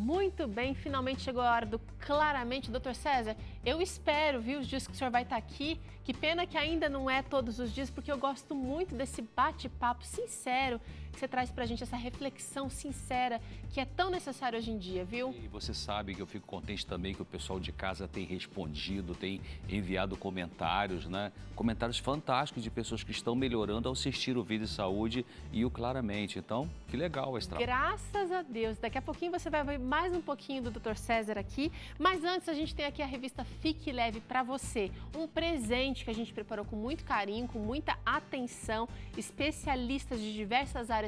Muito bem, finalmente chegou a hora do Claramente, Dr. César. Eu espero, viu, os dias que o senhor vai estar aqui. Que pena que ainda não é todos os dias, porque eu gosto muito desse bate-papo sincero que você traz pra gente, essa reflexão sincera que é tão necessária hoje em dia, viu? E você sabe que eu fico contente também que o pessoal de casa tem respondido, tem enviado comentários, né? Comentários fantásticos de pessoas que estão melhorando ao assistir o Vida e Saúde e o Claramente. Então, que legal esse trabalho. Graças a Deus. Daqui a pouquinho você vai ver mais um pouquinho do Dr. César aqui. Mas antes, a gente tem aqui a revista Fique Leve para você. Um presente que a gente preparou com muito carinho, com muita atenção. Especialistas de diversas áreas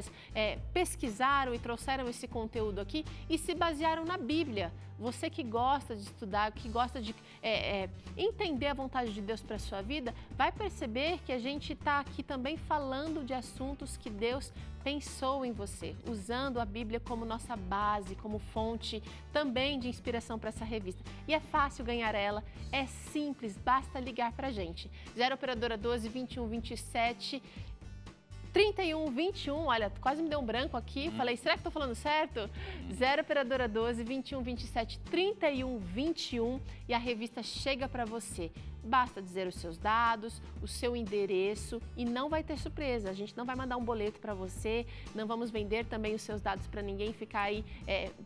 pesquisaram e trouxeram esse conteúdo aqui e se basearam na Bíblia. Você que gosta de estudar, que gosta de entender a vontade de Deus para a sua vida, vai perceber que a gente está aqui também falando de assuntos que Deus pensou em você, usando a Bíblia como nossa base, como fonte também de inspiração para essa revista. E é fácil ganhar ela, é simples, basta ligar para a gente. 0 Operadora 12 21 27 31 21, olha, quase me deu um branco aqui, falei, será que estou falando certo? 0 Operadora 12 21 27 31 21 e a revista chega para você. Basta dizer os seus dados, o seu endereço e não vai ter surpresa. A gente não vai mandar um boleto para você, não vamos vender também os seus dados para ninguém ficar aí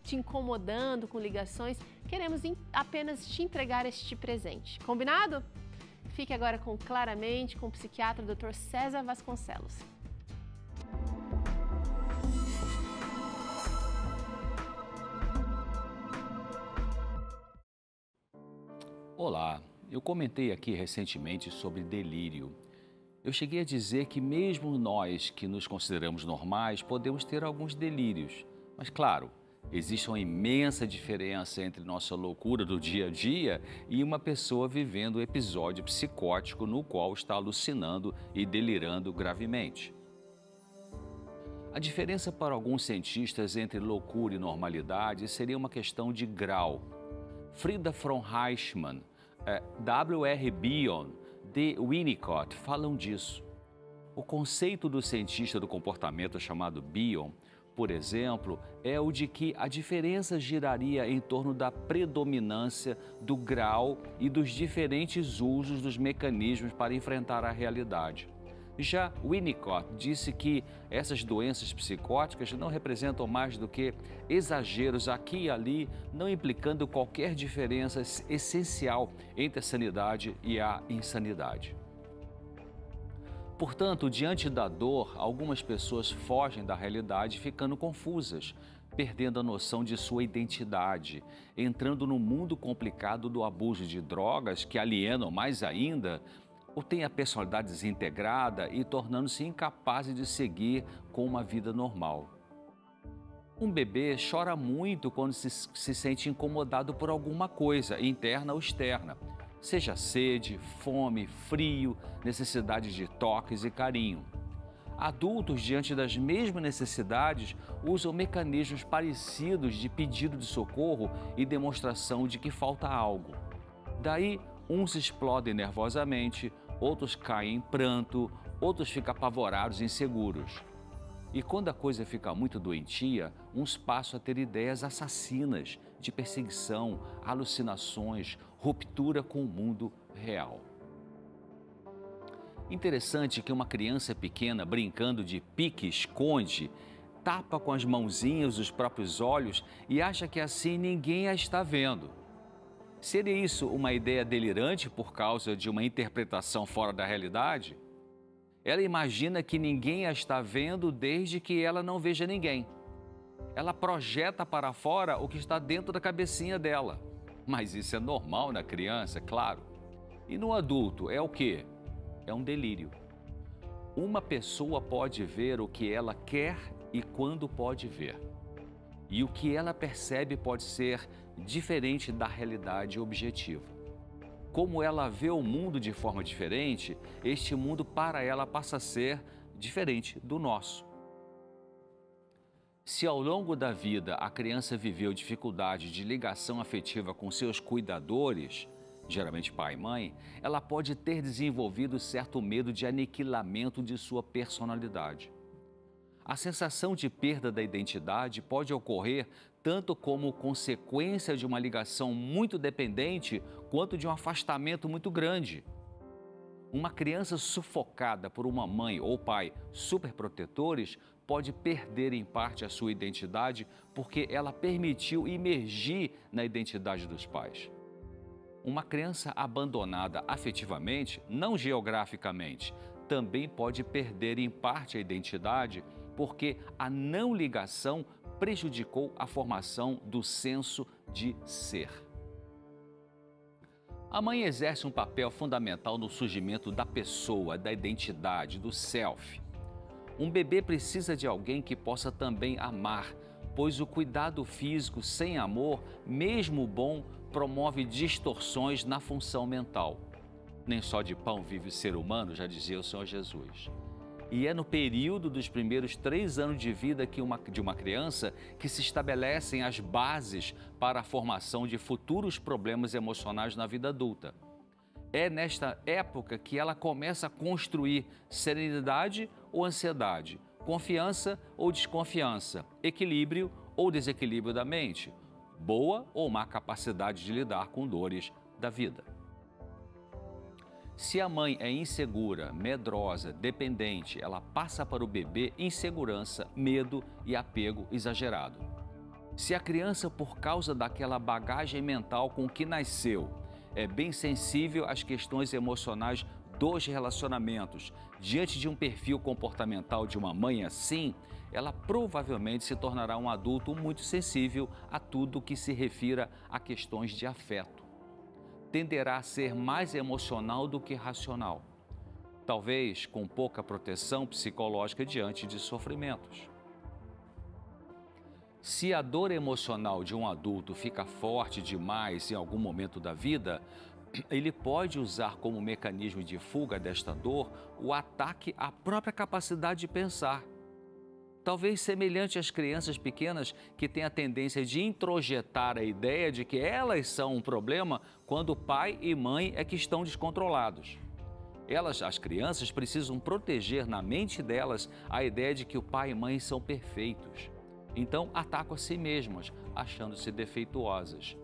te incomodando com ligações. Queremos apenas te entregar este presente. Combinado? Fique agora com Claramente, com o psiquiatra Dr. César Vasconcelos. Olá, eu comentei aqui recentemente sobre delírio. Eu cheguei a dizer que mesmo nós que nos consideramos normais podemos ter alguns delírios. Mas claro, existe uma imensa diferença entre nossa loucura do dia a dia e uma pessoa vivendo um episódio psicótico no qual está alucinando e delirando gravemente. A diferença para alguns cientistas entre loucura e normalidade seria uma questão de grau. Frieda von Eichmann, W.R. Bion, de Winnicott falam disso. O conceito do cientista do comportamento chamado Bion, por exemplo, é o de que a diferença giraria em torno da predominância do grau e dos diferentes usos dos mecanismos para enfrentar a realidade. Já Winnicott disse que essas doenças psicóticas não representam mais do que exageros aqui e ali, não implicando qualquer diferença essencial entre a sanidade e a insanidade. Portanto, diante da dor, algumas pessoas fogem da realidade ficando confusas, perdendo a noção de sua identidade, entrando no mundo complicado do abuso de drogas que alienam mais ainda, ou tem a personalidade desintegrada e tornando-se incapazes de seguir com uma vida normal. Um bebê chora muito quando se sente incomodado por alguma coisa, interna ou externa, seja sede, fome, frio, necessidade de toques e carinho. Adultos, diante das mesmas necessidades, usam mecanismos parecidos de pedido de socorro e demonstração de que falta algo. Daí, uns explodem nervosamente, outros caem em pranto, outros ficam apavorados e inseguros. E quando a coisa fica muito doentia, uns passam a ter ideias assassinas de perseguição, alucinações, ruptura com o mundo real. Interessante que uma criança pequena brincando de pique-esconde tapa com as mãozinhas os próprios olhos e acha que assim ninguém a está vendo. Seria isso uma ideia delirante por causa de uma interpretação fora da realidade? Ela imagina que ninguém a está vendo desde que ela não veja ninguém. Ela projeta para fora o que está dentro da cabecinha dela. Mas isso é normal na criança, claro. E no adulto é o quê? É um delírio. Uma pessoa pode ver o que ela quer e quando pode ver. E o que ela percebe pode ser diferente da realidade objetiva. Como ela vê o mundo de forma diferente, este mundo para ela passa a ser diferente do nosso. Se ao longo da vida a criança viveu dificuldade de ligação afetiva com seus cuidadores, geralmente pai e mãe, ela pode ter desenvolvido certo medo de aniquilamento de sua personalidade. A sensação de perda da identidade pode ocorrer tanto como consequência de uma ligação muito dependente, quanto de um afastamento muito grande. Uma criança sufocada por uma mãe ou pai superprotetores pode perder em parte a sua identidade porque ela permitiu imergir na identidade dos pais. Uma criança abandonada afetivamente, não geograficamente, também pode perder em parte a identidade porque a não ligação prejudicou a formação do senso de ser. A mãe exerce um papel fundamental no surgimento da pessoa, da identidade, do self. Um bebê precisa de alguém que possa também amar, pois o cuidado físico sem amor, mesmo bom, promove distorções na função mental. Nem só de pão vive o ser humano, já dizia o Senhor Jesus. E é no período dos primeiros 3 anos de vida de uma criança que se estabelecem as bases para a formação de futuros problemas emocionais na vida adulta. É nesta época que ela começa a construir serenidade ou ansiedade, confiança ou desconfiança, equilíbrio ou desequilíbrio da mente, boa ou má capacidade de lidar com dores da vida. Se a mãe é insegura, medrosa, dependente, ela passa para o bebê insegurança, medo e apego exagerado. Se a criança, por causa daquela bagagem mental com que nasceu, é bem sensível às questões emocionais dos relacionamentos, diante de um perfil comportamental de uma mãe assim, ela provavelmente se tornará um adulto muito sensível a tudo que se refira a questões de afeto. Tenderá a ser mais emocional do que racional, talvez com pouca proteção psicológica diante de sofrimentos. Se a dor emocional de um adulto fica forte demais em algum momento da vida, ele pode usar como mecanismo de fuga desta dor o ataque à própria capacidade de pensar. Talvez semelhante às crianças pequenas que têm a tendência de introjetar a ideia de que elas são um problema quando pai e mãe é que estão descontrolados. As crianças, precisam proteger na mente delas a ideia de que o pai e mãe são perfeitos. Então, atacam a si mesmas, achando-se defeituosas.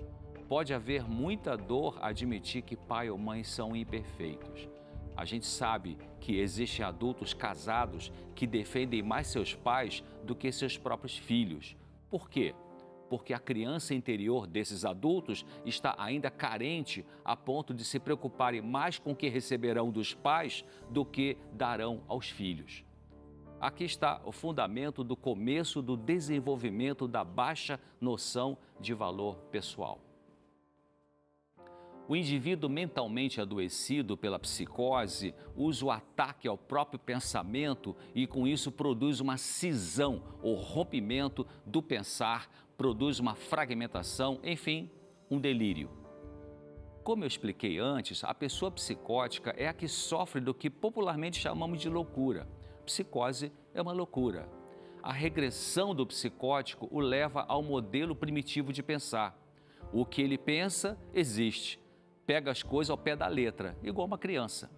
Pode haver muita dor a admitir que pai ou mãe são imperfeitos. A gente sabe que existem adultos casados que defendem mais seus pais do que seus próprios filhos. Por quê? Porque a criança interior desses adultos está ainda carente a ponto de se preocuparem mais com o que receberão dos pais do que darão aos filhos. Aqui está o fundamento do começo do desenvolvimento da baixa noção de valor pessoal. O indivíduo mentalmente adoecido pela psicose usa o ataque ao próprio pensamento e com isso produz uma cisão ou rompimento do pensar, produz uma fragmentação, enfim, um delírio. Como eu expliquei antes, a pessoa psicótica é a que sofre do que popularmente chamamos de loucura. Psicose é uma loucura. A regressão do psicótico o leva ao modelo primitivo de pensar. O que ele pensa, existe. Pega as coisas ao pé da letra, igual uma criança.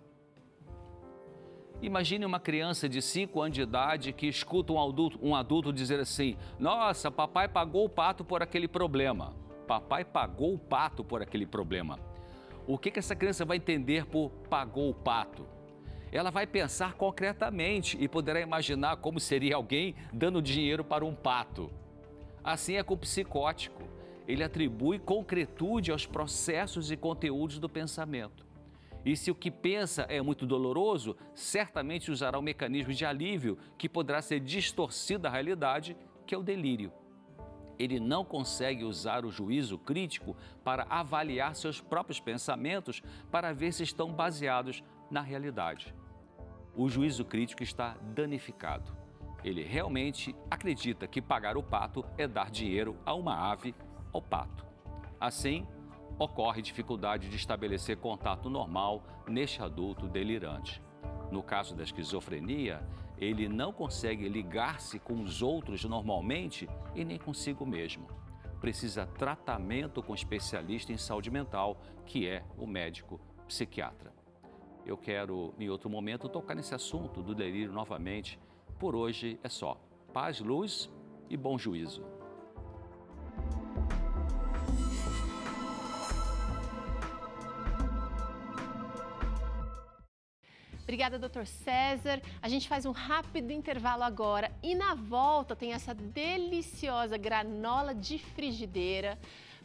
Imagine uma criança de 5 anos de idade que escuta um adulto dizer assim: nossa, papai pagou o pato por aquele problema. Papai pagou o pato por aquele problema. O que essa criança vai entender por pagou o pato? Ela vai pensar concretamente e poderá imaginar como seria alguém dando dinheiro para um pato. Assim é com o psicótico. Ele atribui concretude aos processos e conteúdos do pensamento. E se o que pensa é muito doloroso, certamente usará um mecanismo de alívio que poderá ser distorcido da realidade, que é o delírio. Ele não consegue usar o juízo crítico para avaliar seus próprios pensamentos para ver se estão baseados na realidade. O juízo crítico está danificado. Ele realmente acredita que pagar o pato é dar dinheiro a uma ave, ao pato. Assim, ocorre dificuldade de estabelecer contato normal neste adulto delirante. No caso da esquizofrenia, ele não consegue ligar-se com os outros normalmente e nem consigo mesmo. Precisa tratamento com especialista em saúde mental, que é o médico psiquiatra. Eu quero, em outro momento, tocar nesse assunto do delírio novamente. Por hoje é só. Paz, luz e bom juízo. Obrigada, Dr. César. A gente faz um rápido intervalo agora e na volta tem essa deliciosa granola de frigideira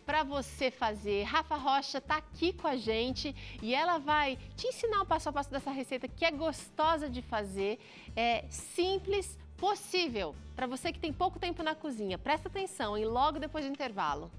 para você fazer. Rafa Rocha está aqui com a gente e ela vai te ensinar o passo a passo dessa receita que é gostosa de fazer, é simples, possível. Para você que tem pouco tempo na cozinha, presta atenção e logo depois do intervalo.